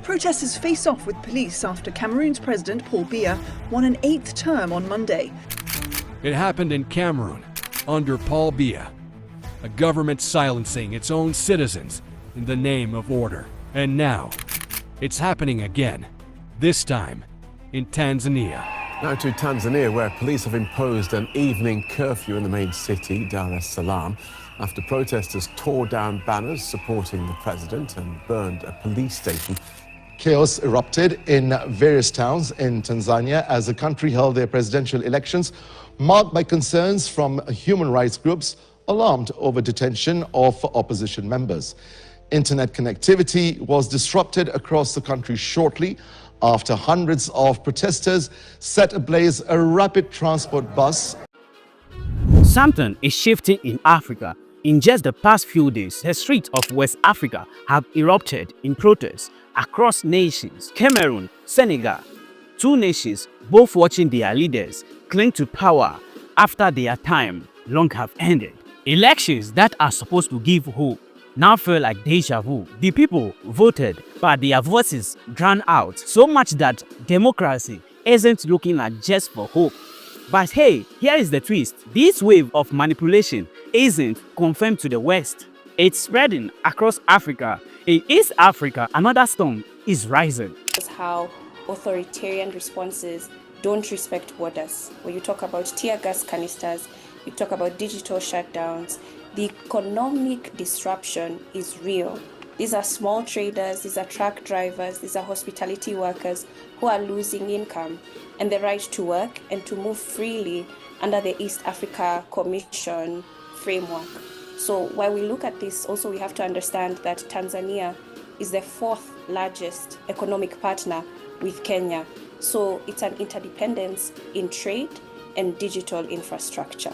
Protesters face off with police after Cameroon's President Paul Biya won an 8th term on Monday. It happened in Cameroon, under Paul Biya, a government silencing its own citizens in the name of order. And now, it's happening again, this time in Tanzania. Now to Tanzania, where police have imposed an evening curfew in the main city, Dar es Salaam, after protesters tore down banners supporting the president and burned a police station. Chaos erupted in various towns in Tanzania as the country held their presidential elections, marked by concerns from human rights groups alarmed over detention of opposition members. Internet connectivity was disrupted across the country shortly after hundreds of protesters set ablaze a rapid transport bus. Something is shifting in Africa. In just the past few days, the streets of West Africa have erupted in protests across nations. Cameroon, Senegal, two nations both watching their leaders cling to power after their time long have ended. Elections that are supposed to give hope now feel like deja vu. The people voted, but their voices drowned out, so much that democracy isn't looking like just for hope. But hey, here is the twist. This wave of manipulation isn't confined to the West. It's spreading across Africa. In East Africa, another storm is rising. That's how authoritarian responses don't respect borders. When you talk about tear gas canisters, you talk about digital shutdowns, the economic disruption is real. These are small traders, these are truck drivers, these are hospitality workers who are losing income and the right to work and to move freely under the East Africa Commission framework. So while we look at this, also we have to understand that Tanzania is the fourth largest economic partner with Kenya. So it's an interdependence in trade and digital infrastructure.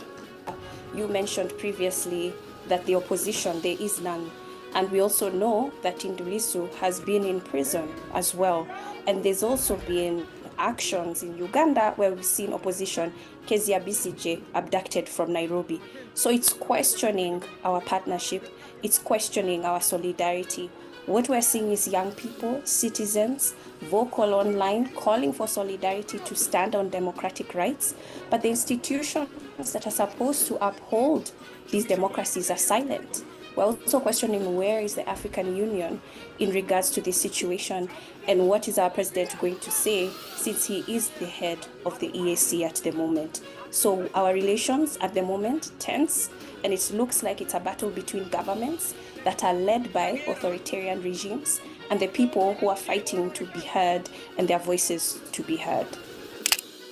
You mentioned previously that the opposition, there is none. And we also know that Tundu has been in prison as well. And there's also been actions in Uganda where we've seen opposition, Kezia Besigye, abducted from Nairobi. So it's questioning our partnership, it's questioning our solidarity. What we're seeing is young people, citizens, vocal online, calling for solidarity to stand on democratic rights, but the institutions that are supposed to uphold these democracies are silent. We're also questioning where is the Africanunion in regards to this situation and what is our president going to say since he is the head of the EAC at the moment. So our relations at the moment tense, and it looks like it's a battle between governments that are led by authoritarian regimes and the people who are fighting to be heard and their voices to be heard.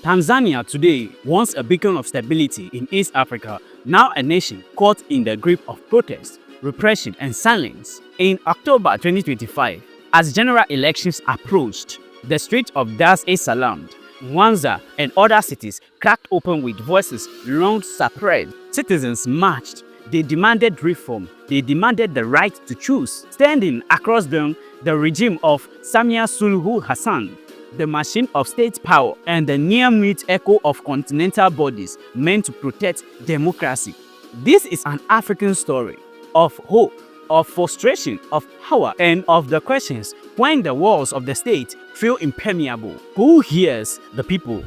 Tanzania today, once a beacon of stability in East Africa, now a nation caught in the grip of protest, repression and silence. In October 2025, as general elections approached, the streets of Dar es Salaam, Mwanza and other cities cracked open with voices long suppressed. Citizens marched. They demanded reform. They demanded the right to choose. Standing across them, the regime of Samia Suluhu Hassan, the machine of state power and the near-mute echo of continental bodies meant to protect democracy. This is an African story of hope, of frustration, of power, and of the questions when the walls of the state feel impermeable. Who hears the people?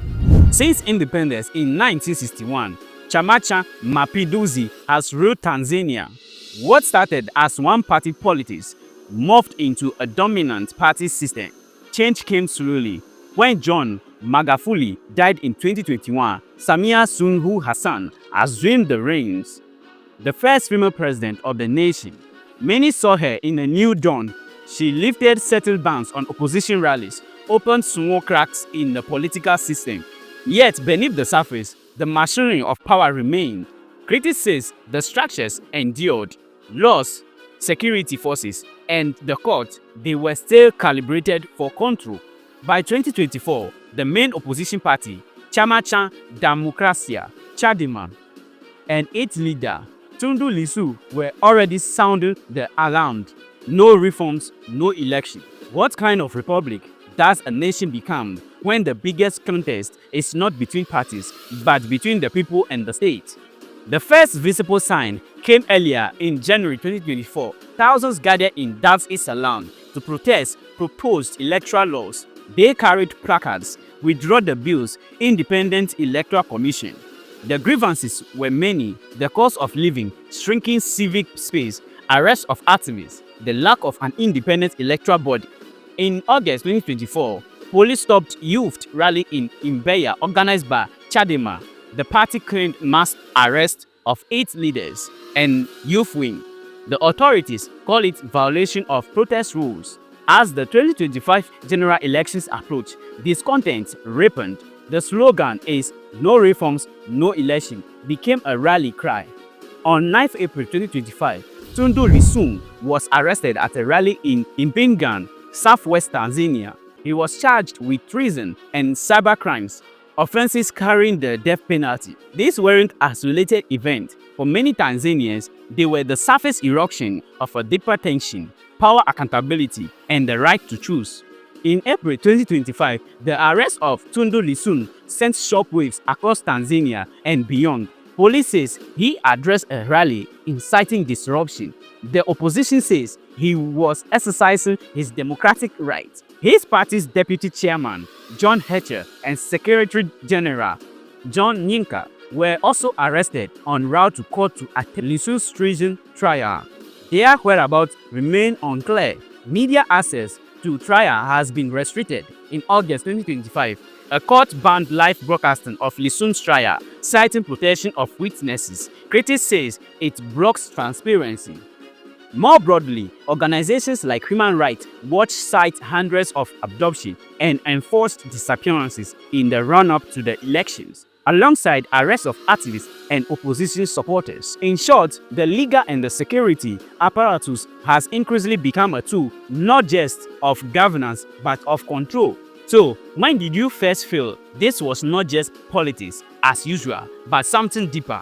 Since independence in 1961, Chama Mapinduzi has ruled Tanzania. What started as one-party politics morphed into a dominant party system. Change came slowly. When John Magufuli died in 2021, Samia Suluhu Hassan assumed the reins, the first female president of the nation. Many saw her in a new dawn. She lifted settled bans on opposition rallies, opened small cracks in the political system. Yet beneath the surface, the machinery of power remained. Critics say the structures endured. Laws, security forces, and the court, they were still calibrated for control. By 2024, the main opposition party, Chama Democracia, Chadema, and its leader, Tundu Lissu, were already sounding the alarm. No reforms, no election. What kind of republic does a nation become when the biggest contest is not between parties, but between the people and the state? The first visible sign came earlier in January 2024. Thousands gathered in Dar es Salaam to protest proposed electoral laws. They carried placards, "Withdraw the bills, Independent Electoral Commission." The grievances were many: the cost of living, shrinking civic space, arrest of activists, the lack of an independent electoral body. In August 2024, police stopped youth rally in Mbeya organized by Chadema. The party claimed mass arrest of 8 leaders and youth wing. The authorities call it violation of protest rules. As the 2025 general elections approach, discontent rampant. The slogan is "No reforms, no election" became a rally cry. On 9 April 2025, Tundu Lissu was arrested at a rally in Imbingan, southwest Tanzania. He was charged with treason and cybercrimes, offenses carrying the death penalty. These weren't isolated events. For many Tanzanians, they were the surface eruption of a deeper tension, power accountability, and the right to choose. In April 2025, the arrest of Tundu Lissu sent shockwaves across Tanzania and beyond. Police says he addressed a rally inciting disruption. The opposition says he was exercising his democratic rights. His party's deputy chairman, John Heche, and Secretary General, John Nyinka, were also arrested en route to court to attend Lissu's treason trial. Their whereabouts remain unclear. Media access to trial has been restricted. In August 2025, a court banned live broadcasting of Lissu's trial, citing protection of witnesses. Critics says it blocks transparency. More broadly, organizations like Human Rights Watch cite hundreds of abductions and enforced disappearances in the run-up to the elections, alongside arrests of activists and opposition supporters. In short, the legal and the security apparatus has increasingly become a tool not just of governance but of control. So, when did you first feel this was not just politics as usual, but something deeper?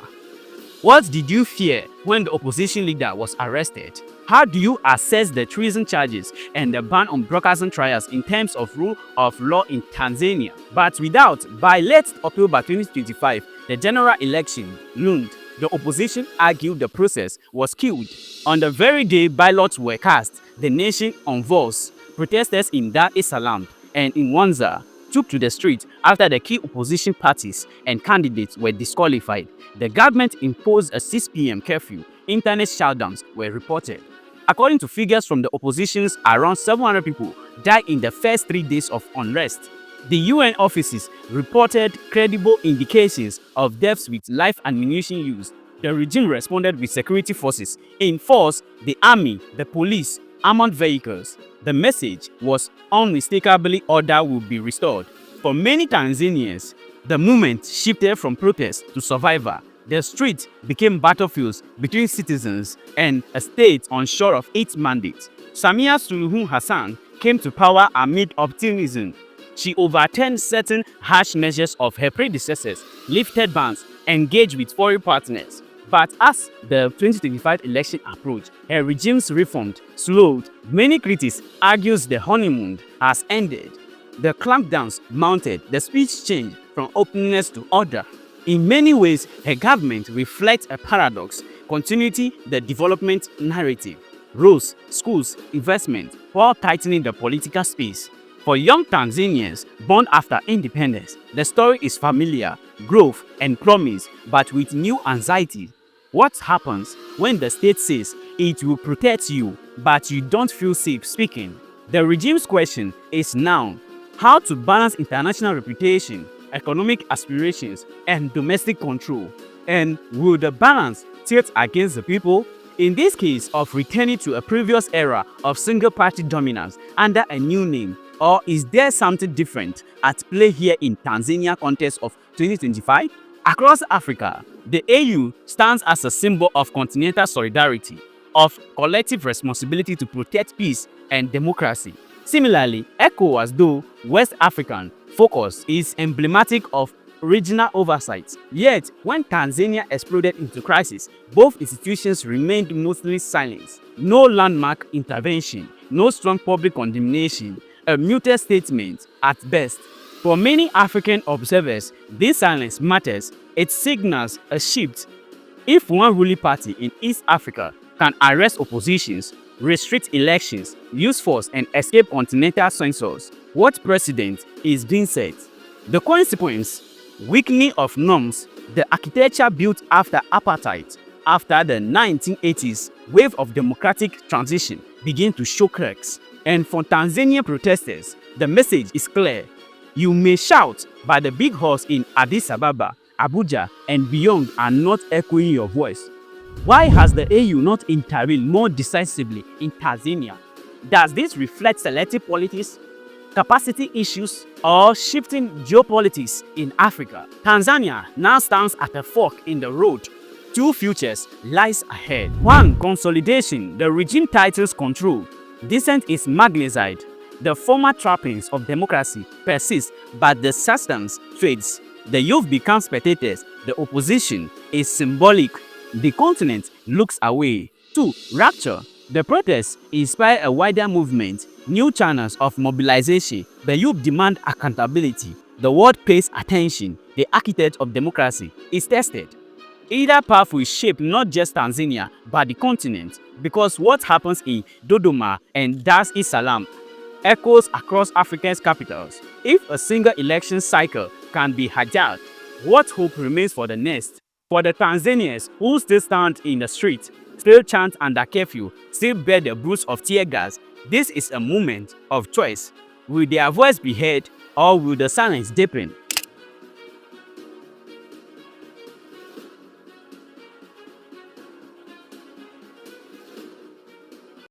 What did you fear when the opposition leader was arrested? How do you assess the treason charges and the ban on broadcasting trials in terms of rule of law in Tanzania? But by late October 2025, the general election loomed. The opposition argued the process was killed. On the very day ballots were cast, the nation unveils. Protesters in Dar es Salaam and in Mwanza took to the street after the key opposition parties and candidates were disqualified. The government imposed a 6 p.m. curfew. Internet shutdowns were reported. According to figures from the oppositions, around 700 people died in the first 3 days of unrest. The UN offices reported credible indications of deaths with live ammunition used. The regime responded with security forces in force, the army, the police, armored vehicles. The message was unmistakably order will be restored. For many Tanzanians, the movement shifted from protest to survival. The streets became battlefields between citizens and a state unsure of its mandate. Samia Suluhu Hassan came to power amid optimism. She overturned certain harsh measures of her predecessors, lifted bans, engaged with foreign partners. But as the 2025 election approached, her regime's reform slowed. Many critics argue the honeymoon has ended. The clampdowns mounted, the speech changed from openness to order. In many ways, her government reflects a paradox: continuity, the development narrative, roads, schools, investment, while tightening the political space. For young Tanzanians born after independence, the story is familiar: growth and promise, but with new anxiety. What happens when the state says it will protect you, but you don't feel safe speaking? The regime's question is now how to balance international reputation, economic aspirations, and domestic control. And will the balance tilt against the people? In this case of returning to a previous era of single-party dominance under a new name, or is there something different at play here in Tanzania context of 2025? Across Africa, the AU stands as a symbol of continental solidarity, of collective responsibility to protect peace and democracy. Similarly, ECOWAS, though West African focus, is emblematic of regional oversight. Yet, when Tanzania exploded into crisis, both institutions remained mostly silent. No landmark intervention, no strong public condemnation, a muted statement at best. For many African observers, this silence matters. It signals a shift. If one ruling party in East Africa can arrest oppositions, restrict elections, use force, and escape continental censors. What precedent is being set? The consequence: weakening of norms. The architecture built after apartheid, after the 1980s wave of democratic transition, begin to show cracks. And for Tanzanian protesters, the message is clear. You may shout, but the big horse in Addis Ababa, Abuja, and beyond are not echoing your voice. Why has the AU not intervened more decisively in Tanzania? Does this reflect selective politics, capacity issues, or shifting geopolitics in Africa? Tanzania now stands at a fork in the road. Two futures lies ahead. 1. Consolidation. The regime titles control. Dissent is magnified. The former trappings of democracy persist, but the substance fades. The youth become spectators. The opposition is symbolic. The continent looks away. 2. Rapture. The protests inspire a wider movement, new channels of mobilization. The youth demand accountability. The world pays attention. The architect of democracy is tested. Either path will shape not just Tanzania, but the continent, because what happens in Dodoma and Dar es Salaam echoes across Africa's capitals. If a single election cycle can be hijacked, what hope remains for the next? For the Tanzanians who still stand in the street, still chant under curfew, still bear the bruise of tear gas, this is a moment of choice. Will their voice be heard, or will the silence deepen?